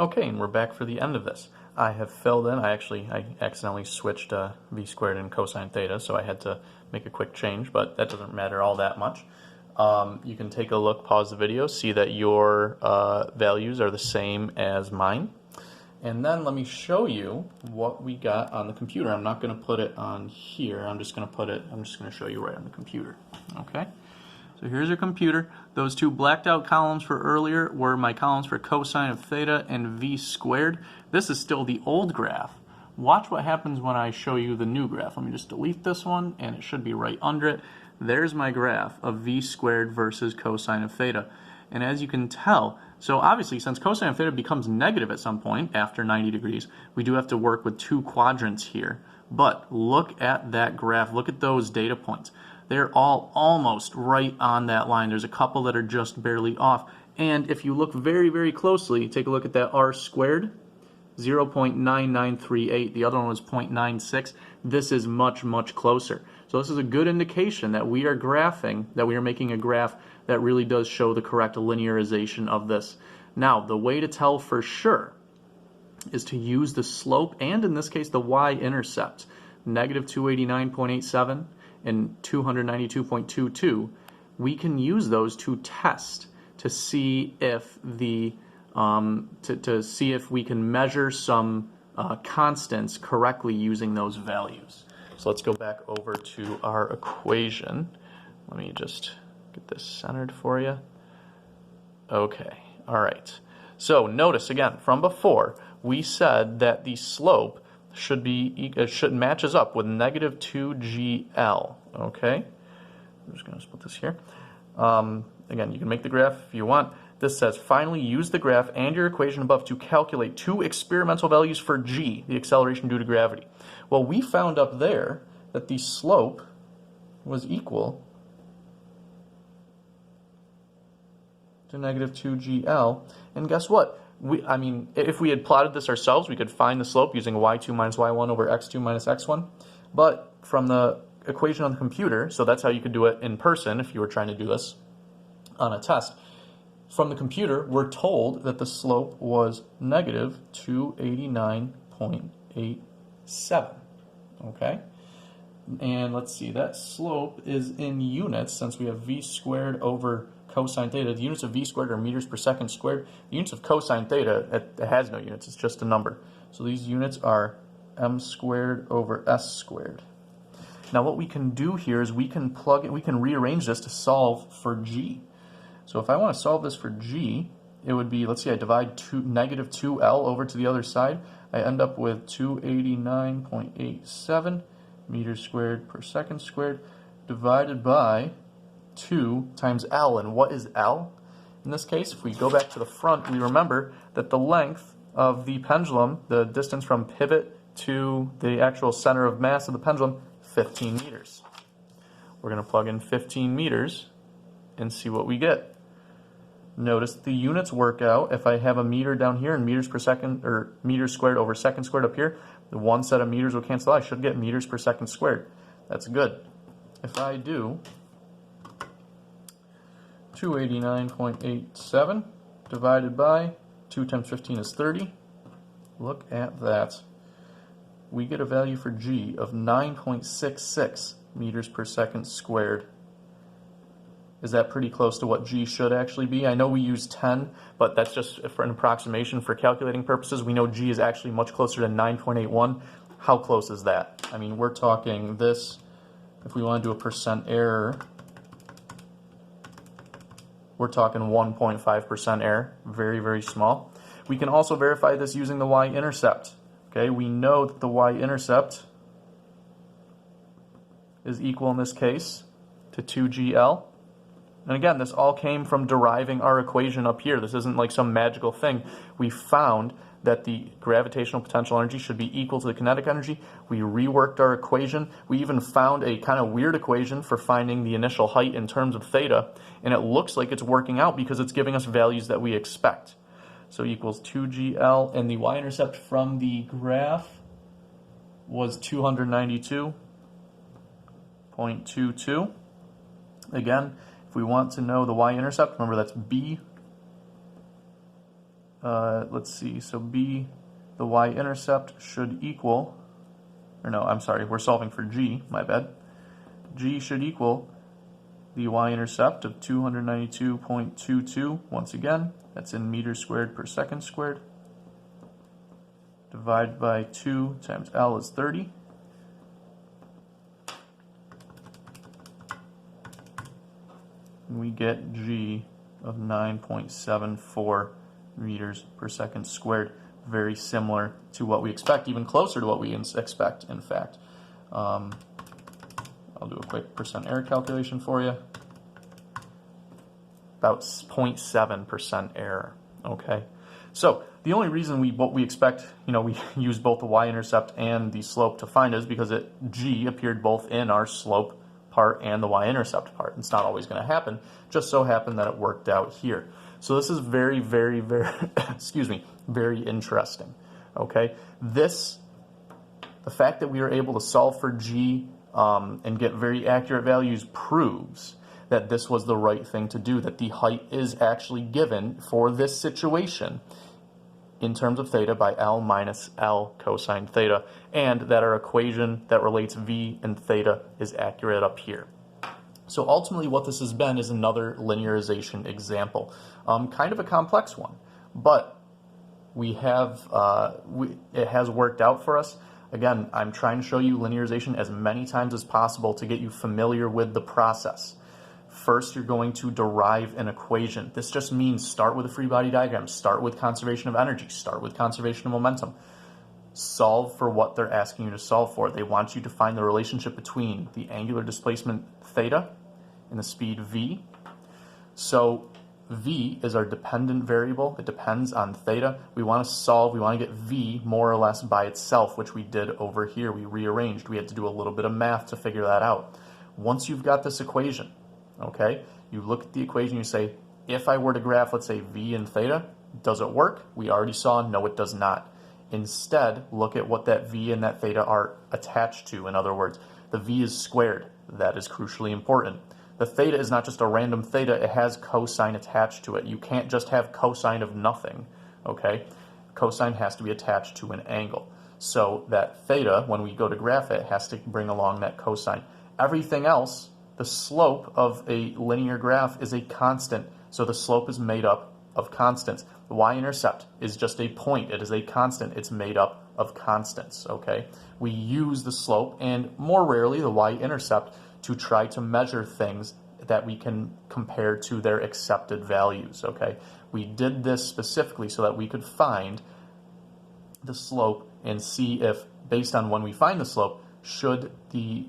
Okay, and we're back for the end of this. I have filled in, I accidentally switched v squared and cosine theta, so I had to make a quick change, but that doesn't matter all that much. You can take a look, pause the video, see that your values are the same as mine. And then let me show you what we got on the computer. I'm not going to put it on here, I'm just going to show you right on the computer. Okay? So here's your computer. Those two blacked out columns for earlier were my columns for cosine of theta and v squared. This is still the old graph. Watch what happens when I show you the new graph. Let me just delete this one, and it should be right under it. There's my graph of v squared versus cosine of theta. And as you can tell, so obviously since cosine of theta becomes negative at some point after 90 degrees, we do have to work with two quadrants here. But look at that graph. Look at those data points. They're all almost right on that line. There's a couple that are just barely off. And if you look very, very closely, take a look at that r squared, 0.9938. The other one was 0.96. This is much, much closer. So this is a good indication that we are graphing, that we are making a graph that really does show the correct linearization of this. Now, the way to tell for sure is to use the slope and, in this case, the y-intercept, negative 289.87 and 292.22. We can use those to test to see if the to see if we can measure some constants correctly using those values. So let's go back over to our equation. Let me just get this centered for you. Okay, all right. So notice again, from before, we said that the slope should matches up with negative 2GL. Okay, I'm just going to split this here. Again, you can make the graph if you want. This says, finally use the graph and your equation above to calculate two experimental values for g, the acceleration due to gravity. Well, we found up there that the slope was equal to negative 2GL. And guess what? If we had plotted this ourselves, we could find the slope using y2 minus y1 over x2 minus x1. But from the equation on the computer, so that's how you could do it in person if you were trying to do this on a test. From the computer, we're told that the slope was negative 289.87. Okay? And let's see, that slope is in units since we have v squared over cosine theta. The units of v squared are meters per second squared. The units of cosine theta, it has no units, it's just a number. So these units are m squared over s squared. Now what we can do here is we can rearrange this to solve for g. So if I want to solve this for g, it would be, let's see, I divide negative 2L over to the other side. I end up with 289.87 meters squared per second squared divided by 2 times L. And what is L? In this case, if we go back to the front, we remember that the length of the pendulum, the distance from pivot to the actual center of mass of the pendulum, 15 meters. We're going to plug in 15 meters and see what we get. Notice the units work out. If I have a meter down here and meters per second, or meters squared over second squared up here, the one set of meters will cancel out. I should get meters per second squared. That's good. If I do 289.87 divided by 2 times 15 is 30. Look at that. We get a value for g of 9.66 meters per second squared. Is that pretty close to what g should actually be? I know we use 10, but that's just for an approximation for calculating purposes. We know g is actually much closer to 9.81. How close is that? I mean, we're talking this, if we want to do a percent error, we're talking 1.5% error, very, very small. We can also verify this using the y-intercept. Okay, we know that the y-intercept is equal in this case to 2GL. And again, this all came from deriving our equation up here. This isn't like some magical thing. We found that the gravitational potential energy should be equal to the kinetic energy. We reworked our equation. We even found a kind of weird equation for finding the initial height in terms of theta. And it looks like it's working out because it's giving us values that we expect. So equals 2GL, and the y-intercept from the graph was 292.22. Again, if we want to know the y-intercept, remember that's b let's see, so B, the y-intercept should equal, or no, I'm sorry, we're solving for G, my bad. G should equal the y-intercept of 292.22, once again, that's in meters squared per second squared, divided by 2 times L is 30. And we get G of 9.74 meters per second squared. Very similar to what we expect, even closer to what we expect, in fact. I'll do a quick percent error calculation for you. About 0.7% error, okay? So the only reason what we expect, we use both the y-intercept and the slope to find is because G appeared both in our slope part and the y-intercept part. It's not always going to happen. Just so happened that it worked out here. So this is very, very, very, excuse me, very interesting, okay? The fact that we are able to solve for G and get very accurate values proves that this was the right thing to do, that the height is actually given for this situation in terms of theta by L minus L cosine theta, and that our equation that relates V and theta is accurate up here. So ultimately what this has been is another linearization example. Kind of a complex one, but we have it has worked out for us. Again, I'm trying to show you linearization as many times as possible to get you familiar with the process. First, you're going to derive an equation. This just means start with a free body diagram, start with conservation of energy, start with conservation of momentum. Solve for what they're asking you to solve for. They want you to find the relationship between the angular displacement theta and the speed v. So v is our dependent variable. It depends on theta. We want to get v more or less by itself, which we did over here. We rearranged. We had to do a little bit of math to figure that out. Once you've got this equation, okay, you look at the equation, you say, if I were to graph, let's say, v and theta, does it work? We already saw, no, it does not. Instead, look at what that v and that theta are attached to. In other words, the v is squared. That is crucially important. The theta is not just a random theta, it has cosine attached to it. You can't just have cosine of nothing, okay? Cosine has to be attached to an angle. So that theta, when we go to graph it, has to bring along that cosine. Everything else, the slope of a linear graph is a constant, so the slope is made up of constants. The y-intercept is just a point. It is a constant. It's made up of constants, okay? We use the slope and, more rarely, the y-intercept to try to measure things that we can compare to their accepted values, okay? We did this specifically so that we could find the slope and see if, based on when we find the slope, should the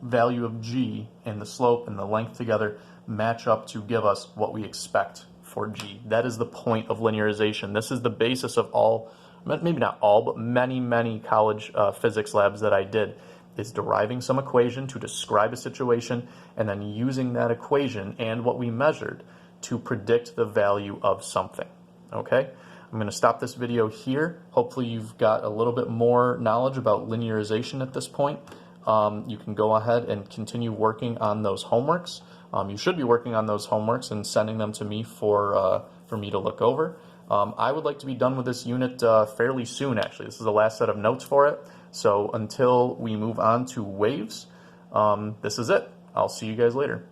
value of g and the slope and the length together match up to give us what we expect for g. That is the point of linearization. This is the basis of all, maybe not all, but many, many college physics labs that I did, is deriving some equation to describe a situation and then using that equation and what we measured to predict the value of something, okay? I'm going to stop this video here. Hopefully you've got a little bit more knowledge about linearization at this point. You can go ahead and continue working on those homeworks. You should be working on those homeworks and sending them to me for me to look over. I would like to be done with this unit fairly soon, actually. This is the last set of notes for it. So until we move on to waves, this is it. I'll see you guys later.